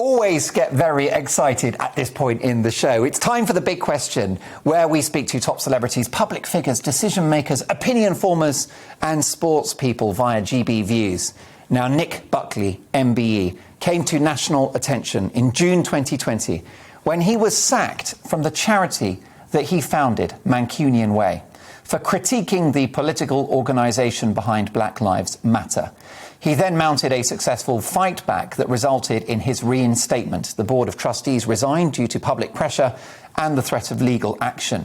always get very excited at this point in the show. It's time for the big question, where we speak to top celebrities, public figures, decision makers, opinion formers and sports people via GBNews. Now, Nick Buckley MBE came to national attention in June 2020 when he was sacked from the charity that he founded, Mancunian Way, for critiquing the political organisation behind Black Lives Matter. He then mounted a successful fight back that resulted in his reinstatement. The board of trustees resigned due to public pressure and the threat of legal action.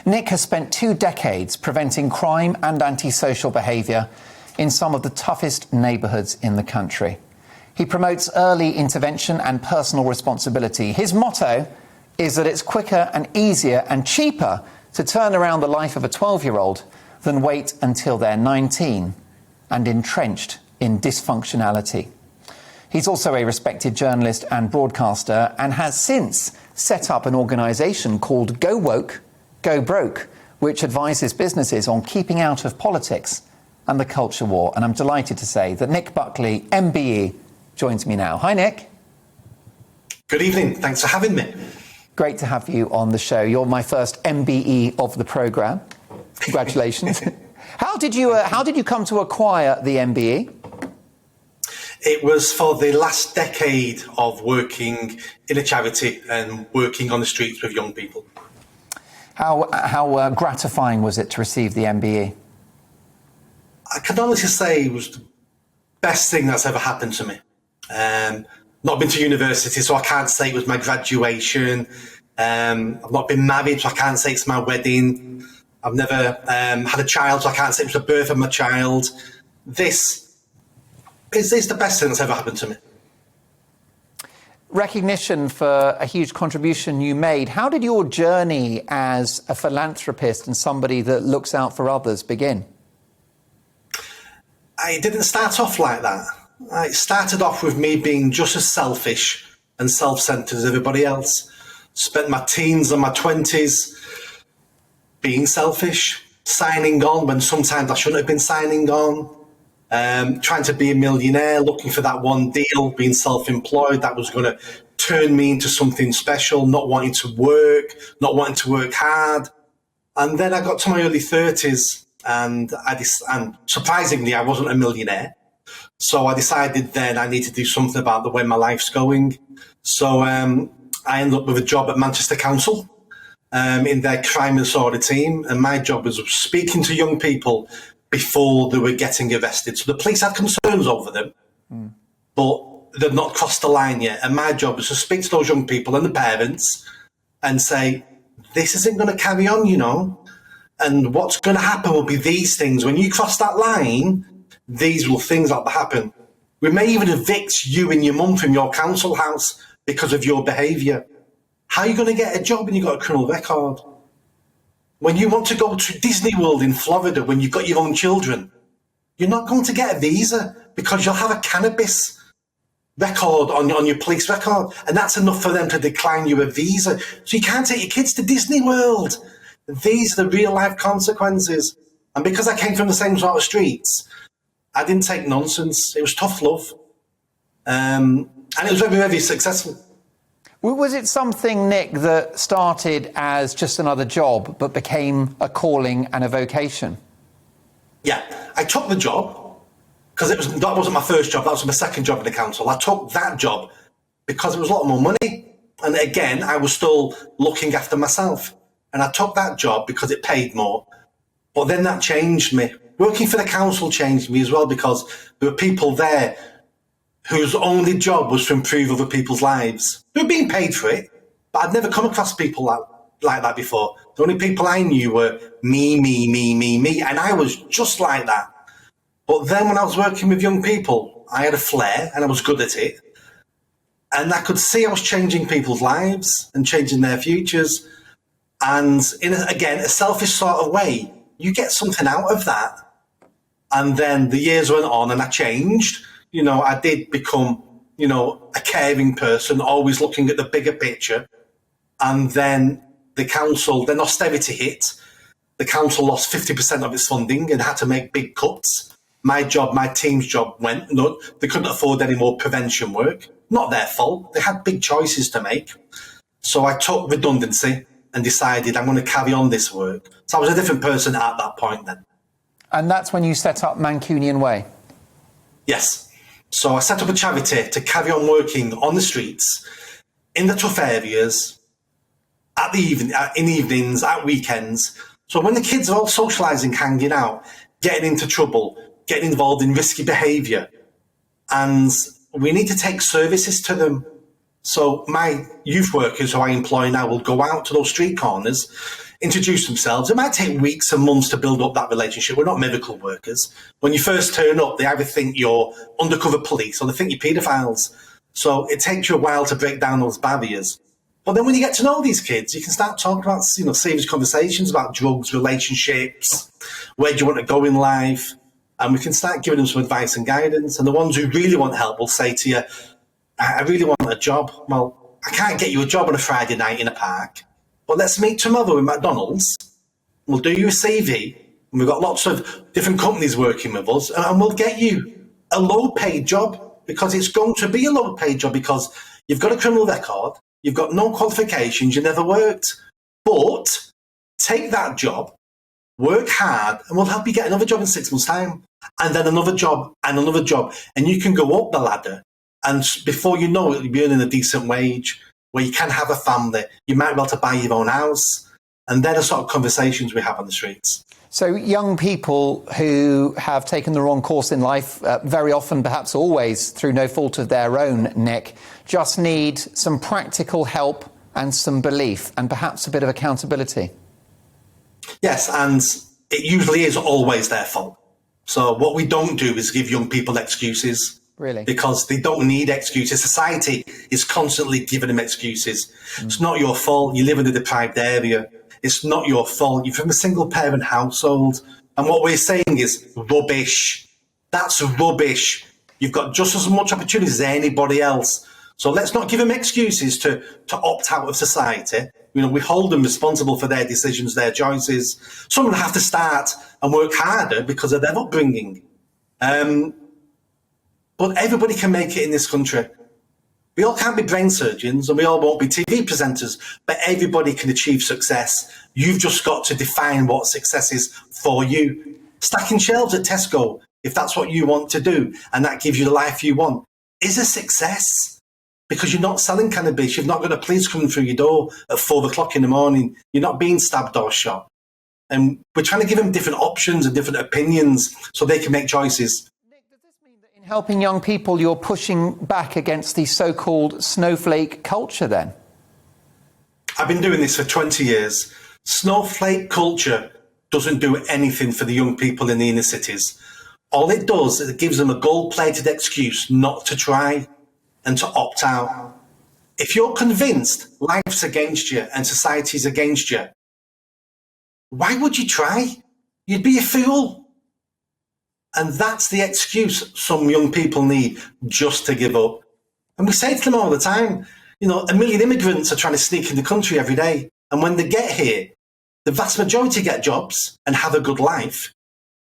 Nick has spent 2 decades preventing crime and antisocial behaviour in some of the toughest neighbourhoods in the country. He promotes early intervention and personal responsibility. His motto is that it's quicker and easier and cheaper to turn around the life of a 12-year-old than wait until they're 19 and entrenched in dysfunctionality. He's also a respected journalist and broadcaster and has since set up an organisation called Go Woke, Go Broke, which advises businesses on keeping out of politics and the culture war. And I'm delighted to say that Nick Buckley, MBE, joins me now. Hi, Nick. Good evening. Thanks for having me. Great to have you on the show. You're my first MBE of the programme. Congratulations. How did you come to acquire the MBE? It was for the last decade of working in a charity and working on the streets with young people. How gratifying was it to receive the MBE? I can honestly say it was the best thing that's ever happened to me. Not been to university, so I can't say it was my graduation. I've not been married, so I can't say it's my wedding. I've never had a child, so I can't say it was the birth of my child. This is the best thing that's ever happened to me. Recognition for a huge contribution you made. How did your journey as a philanthropist and somebody that looks out for others begin? I didn't start off like that. It started off with me being just as selfish and self-centred as everybody else. Spent my teens and my 20s being selfish, signing on when sometimes I shouldn't have been signing on, trying to be a millionaire, looking for that one deal, being self-employed that was going to turn me into something special, not wanting to work hard. And then I got to my early 30s and surprisingly, I wasn't a millionaire. So I decided then I need to do something about the way my life's going. So I ended up with a job at Manchester Council in their crime and disorder team. And my job was speaking to young people before they were getting arrested. So the police had concerns over them, but they've not crossed the line yet. And my job was to speak to those young people and the parents and say, this isn't going to carry on, you know. And what's going to happen will be these things. When you cross that line, these will things like that happen. We may even evict you and your mum from your council house because of your behaviour. How are you going to get a job when you've got a criminal record? When you want to go to Disney World in Florida when you've got your own children, you're not going to get a visa because you'll have a cannabis record on your police record, and that's enough for them to decline you a visa. So you can't take your kids to Disney World. These are the real life consequences. And because I came from the same sort of streets, I didn't take nonsense. It was tough love. And it was very, very successful. Was it something, Nick, that started as just another job but became a calling and a vocation? Yeah, I took the job because that wasn't my first job. That was my second job in the council. I took that job because it was a lot more money. And again, I was still looking after myself. And I took that job because it paid more. But then that changed me. Working for the council changed me as well because there were people there whose only job was to improve other people's lives. They were being paid for it, but I'd never come across people like that before. The only people I knew were me, and I was just like that. But then when I was working with young people, I had a flair and I was good at it. And I could see I was changing people's lives and changing their futures. And in, again, a selfish sort of way, you get something out of that. And then the years went on and I changed. You know, I did become, you know, a caring person, always looking at the bigger picture. And then the council, then austerity hit. The council lost 50% of its funding and had to make big cuts. My job, my team's job went, no, they couldn't afford any more prevention work. Not their fault. They had big choices to make. So I took redundancy and decided I'm going to carry on this work. So I was a different person at that point then. And that's when you set up Mancunian Way? Yes. So I set up a charity to carry on working on the streets, in the tough areas, in evenings, at weekends. So when the kids are all socialising, hanging out, getting into trouble, getting involved in risky behaviour, and we need to take services to them. So my youth workers who I employ now will go out to those street corners, introduce themselves. It might take weeks and months to build up that relationship. We're not miracle workers. When you first turn up, they either think you're undercover police or they think you're paedophiles. So it takes you a while to break down those barriers. But then when you get to know these kids, you can start talking about, serious conversations about drugs, relationships, where do you want to go in life, and we can start giving them some advice and guidance. And the ones who really want help will say to you, I really want a job. Well, I can't get you a job on a Friday night in a park, but let's meet tomorrow in McDonald's. We'll do you a CV, and we've got lots of different companies working with us, and we'll get you a low-paid job, because it's going to be a low-paid job because you've got a criminal record, you've got no qualifications, you never worked. But take that job, work hard, and we'll help you get another job in 6 months' time, and then another job, and you can go up the ladder. And before you know it, you'll be earning a decent wage where you can have a family. You might be able to buy your own house. And they're the sort of conversations we have on the streets. So young people who have taken the wrong course in life, very often, perhaps always, through no fault of their own, Nick, just need some practical help and some belief and perhaps a bit of accountability. Yes, and it usually is always their fault. So what we don't do is give young people excuses. Really? Because they don't need excuses. Society is constantly giving them excuses. It's not your fault. You live in a deprived area. It's not your fault. You're from a single parent household. And what we're saying is rubbish. That's rubbish. You've got just as much opportunity as anybody else. So let's not give them excuses to opt out of society. We hold them responsible for their decisions, their choices. Some of them have to start and work harder because of their upbringing. But everybody can make it in this country. We all can't be brain surgeons and we all won't be TV presenters, but everybody can achieve success. You've just got to define what success is for you. Stacking shelves at Tesco, if that's what you want to do, and that gives you the life you want, is a success. Because you're not selling cannabis, you've not got a police coming through your door at 4 o'clock in the morning, you're not being stabbed or shot. And we're trying to give them different options and different opinions so they can make choices. In helping young people, you're pushing back against the so-called snowflake culture then? I've been doing this for 20 years. Snowflake culture doesn't do anything for the young people in the inner cities. All it does is it gives them a gold-plated excuse not to try and to opt out. If you're convinced life's against you and society's against you, why would you try? You'd be a fool. And that's the excuse some young people need just to give up. And we say to them all the time, 1 million immigrants are trying to sneak in the country every day. And when they get here, the vast majority get jobs and have a good life.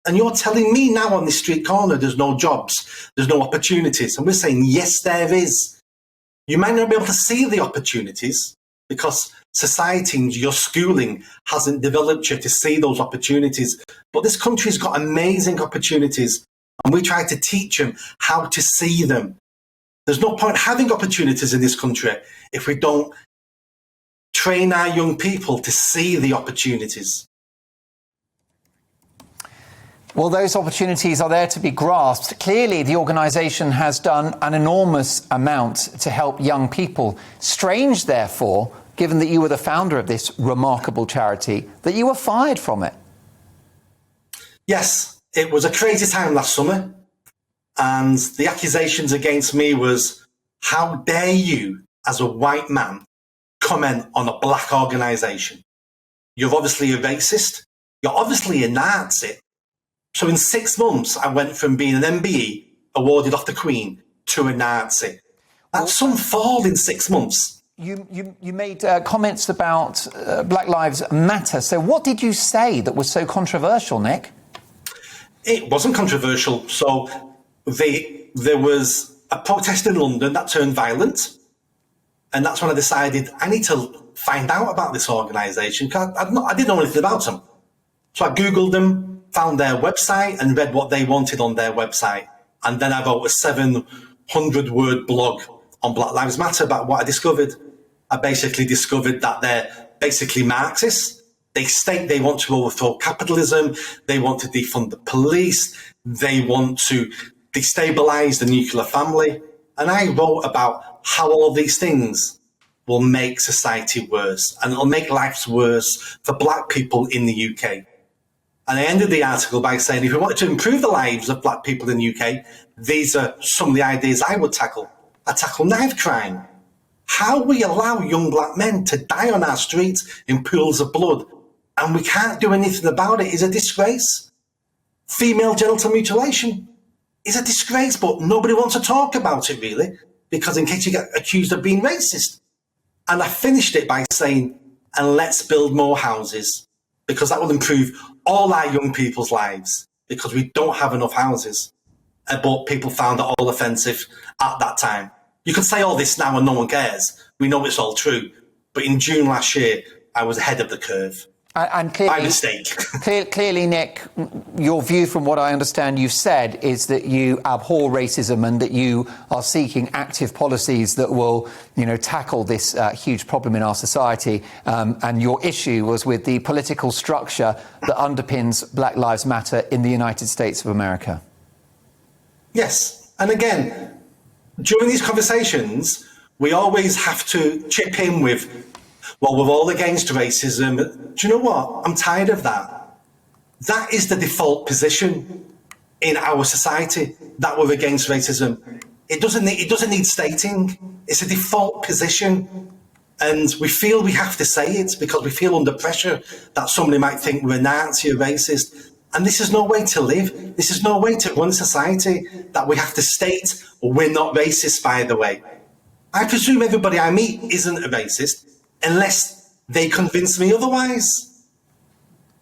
And you're telling me now on this street corner there's no jobs, there's no opportunities. And we're saying, yes, there is. You might not be able to see the opportunities because society and your schooling hasn't developed you to see those opportunities. But this country's got amazing opportunities and we try to teach them how to see them. There's no point having opportunities in this country if we don't train our young people to see the opportunities. Well, those opportunities are there to be grasped. Clearly, the organisation has done an enormous amount to help young people. Strange, therefore, given that you were the founder of this remarkable charity, that you were fired from it. Yes, it was a crazy time last summer. And the accusations against me was, how dare you, as a white man, comment on a black organisation? You're obviously a racist. You're obviously a Nazi. So in 6 months, I went from being an MBE, awarded off the Queen, to a Nazi. That's some fall in 6 months. You made comments about Black Lives Matter. So what did you say that was so controversial, Nick? It wasn't controversial. So there was a protest in London that turned violent. And that's when I decided I need to find out about this organisation, because I didn't know anything about them. So I Googled them, found their website and read what they wanted on their website. And then I wrote a 700-word blog on Black Lives Matter about what I discovered. I basically discovered that they're basically Marxists. They state they want to overthrow capitalism. They want to defund the police. They want to destabilise the nuclear family. And I wrote about how all these things will make society worse, and it'll make lives worse for black people in the UK. And I ended the article by saying, if we wanted to improve the lives of black people in the UK, these are some of the ideas I would tackle. I tackle knife crime. How we allow young black men to die on our streets in pools of blood, and we can't do anything about it, is a disgrace. Female genital mutilation is a disgrace, but nobody wants to talk about it, really, because in case you get accused of being racist. And I finished it by saying, and let's build more houses, because that will improve all our young people's lives, because we don't have enough houses. But people found it all offensive at that time. You can say all this now and no one cares. We know it's all true. But in June last year, I was ahead of the curve. And clearly, by mistake. Clearly, Nick, your view from what I understand you've said is that you abhor racism and that you are seeking active policies that will, tackle this huge problem in our society. And your issue was with the political structure that underpins Black Lives Matter in the United States of America. Yes. And again, during these conversations, we always have to chip in with, well, we're all against racism. Do you know what? I'm tired of that. That is the default position in our society, that we're against racism. It doesn't need stating. It's a default position. And we feel we have to say it because we feel under pressure that somebody might think we're Nazi or racist. And this is no way to live. This is no way to run society, that we have to state, we're not racist, by the way. I presume everybody I meet isn't a racist, unless they convince me otherwise.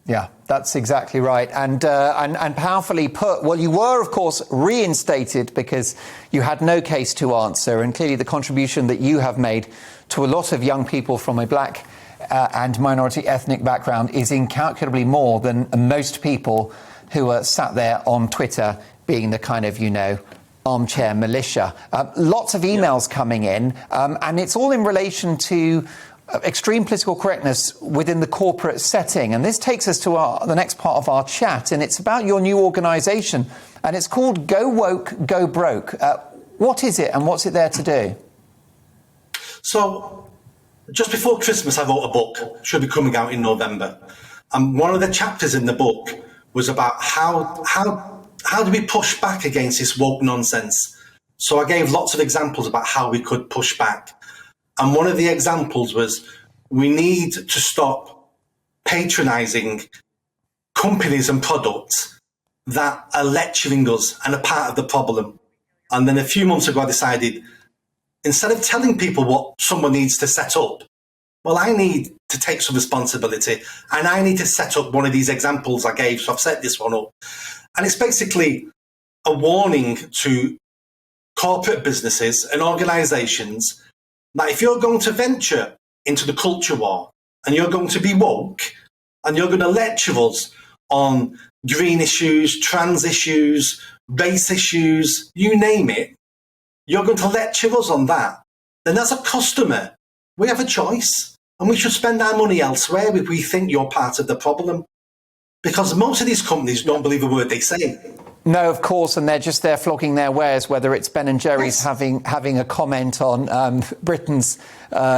Yeah, that's exactly right. And powerfully put. Well, you were, of course, reinstated because you had no case to answer. And clearly the contribution that you have made to a lot of young people from a black and minority ethnic background is incalculably more than most people who are sat there on Twitter being the kind of, armchair militia. Lots of emails coming in, and it's all in relation to extreme political correctness within the corporate setting. And this takes us to the next part of our chat, and it's about your new organisation, and it's called Go Woke, Go Broke. What is it, and what's it there to do? So, just before Christmas, I wrote a book, should be coming out in November. And one of the chapters in the book was about how do we push back against this woke nonsense? So I gave lots of examples about how we could push back. And one of the examples was we need to stop patronising companies and products that are lecturing us and are part of the problem. And then a few months ago, I decided, instead of telling people what someone needs to set up, well, I need to take some responsibility and I need to set up one of these examples I gave. So I've set this one up. And it's basically a warning to corporate businesses and organisations that if you're going to venture into the culture war and you're going to be woke and you're going to lecture us on green issues, trans issues, race issues, you name it, you're going to lecture us on that, then as a customer, we have a choice and we should spend our money elsewhere if we think you're part of the problem. Because most of these companies don't believe a word they say. No, of course, and they're just there flogging their wares, whether it's Ben and Jerry's having a comment on Britain's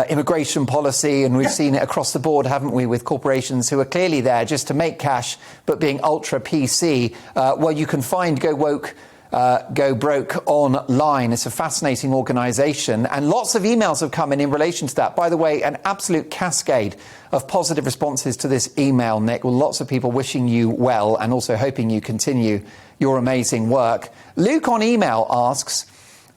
immigration policy, and we've seen it across the board, haven't we, with corporations who are clearly there just to make cash, but being ultra PC. Well, you can find Go Woke, Go Broke online. It's a fascinating organisation, and lots of emails have come in relation to that. By the way, an absolute cascade of positive responses to this email, Nick. Well, lots of people wishing you well and also hoping you continue your amazing work. Luke on email asks,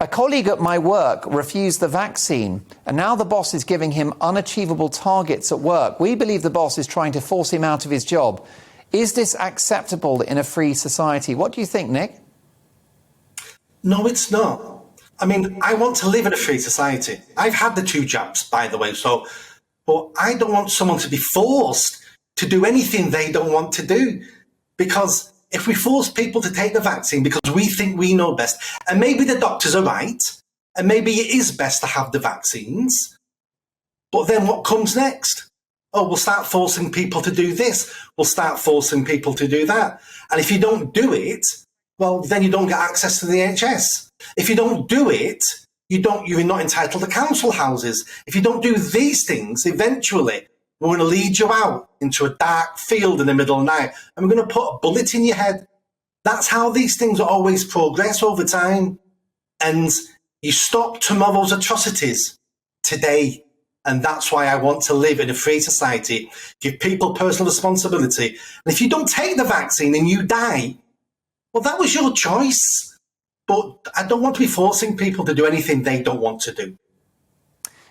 a colleague at my work refused the vaccine and now the boss is giving him unachievable targets at work. We believe the boss is trying to force him out of his job. Is this acceptable in a free society? What do you think, Nick? No, it's not. I mean, I want to live in a free society. I've had the 2 jabs, by the way, but I don't want someone to be forced to do anything they don't want to do. Because if we force people to take the vaccine because we think we know best, and maybe the doctors are right, and maybe it is best to have the vaccines, but then what comes next? Oh, we'll start forcing people to do this. We'll start forcing people to do that. And if you don't do it, well, then you don't get access to the NHS. If you don't do it, you're not entitled to council houses. If you don't do these things, eventually we're going to lead you out into a dark field in the middle of the night, and we're going to put a bullet in your head. That's how these things always progress over time. And you stop tomorrow's atrocities today. And that's why I want to live in a free society, give people personal responsibility. And if you don't take the vaccine and you die, well, that was your choice. But I don't want to be forcing people to do anything they don't want to do.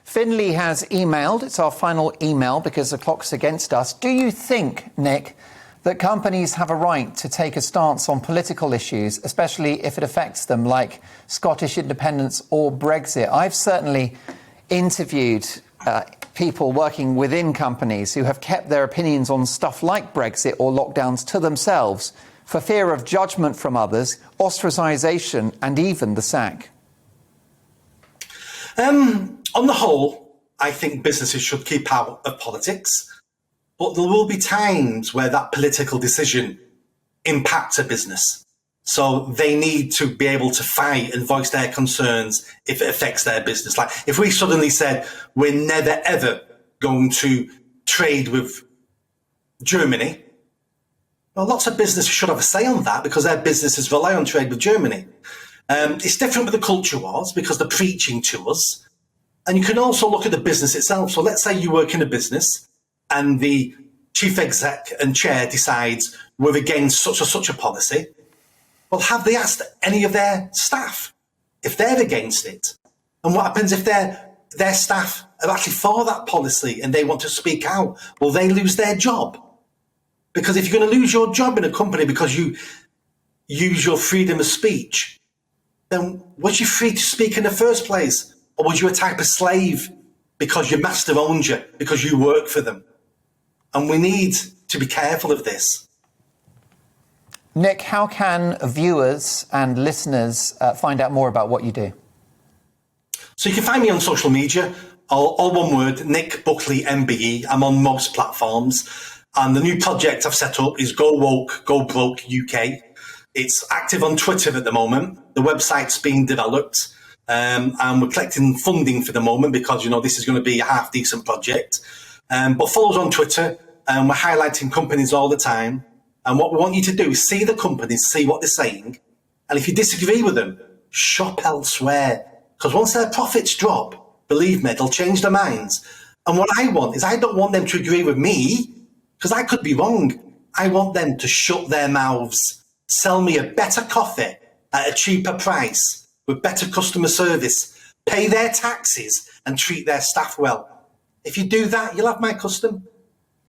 Finley has emailed. It's our final email because the clock's against us. Do you think, Nick, that companies have a right to take a stance on political issues, especially if it affects them, like Scottish independence or Brexit? I've certainly interviewed people working within companies who have kept their opinions on stuff like Brexit or lockdowns to themselves for fear of judgment from others, ostracisation and even the sack. On the whole, I think businesses should keep out of politics, but there will be times where that political decision impacts a business. So they need to be able to fight and voice their concerns if it affects their business. Like if we suddenly said we're never, ever going to trade with Germany, well, lots of businesses should have a say on that because their businesses rely on trade with Germany. It's different with the culture wars because they're preaching to us. And you can also look at the business itself. So let's say you work in a business and the chief exec and chair decides we're against such a policy. Well, have they asked any of their staff if they're against it? And what happens if their staff are actually for that policy and they want to speak out? Will they lose their job? Because if you're going to lose your job in a company because you use your freedom of speech, then was you free to speak in the first place? Or was you a type of slave because your master owned you, because you work for them? And we need to be careful of this. Nick, how can viewers and listeners find out more about what you do? So you can find me on social media, all one word, Nick Buckley MBE. I'm on most platforms. And the new project I've set up is Go Woke, Go Broke UK. It's active on Twitter at the moment. The website's being developed. And we're collecting funding for the moment because, this is going to be a half-decent project. But follow us on Twitter. We're highlighting companies all the time. And what we want you to do is see the companies, see what they're saying. And if you disagree with them, shop elsewhere. Because once their profits drop, believe me, they'll change their minds. And what I want is I don't want them to agree with me, because I could be wrong. I want them to shut their mouths, sell me a better coffee at a cheaper price, with better customer service, pay their taxes and treat their staff well. If you do that, you'll have my custom.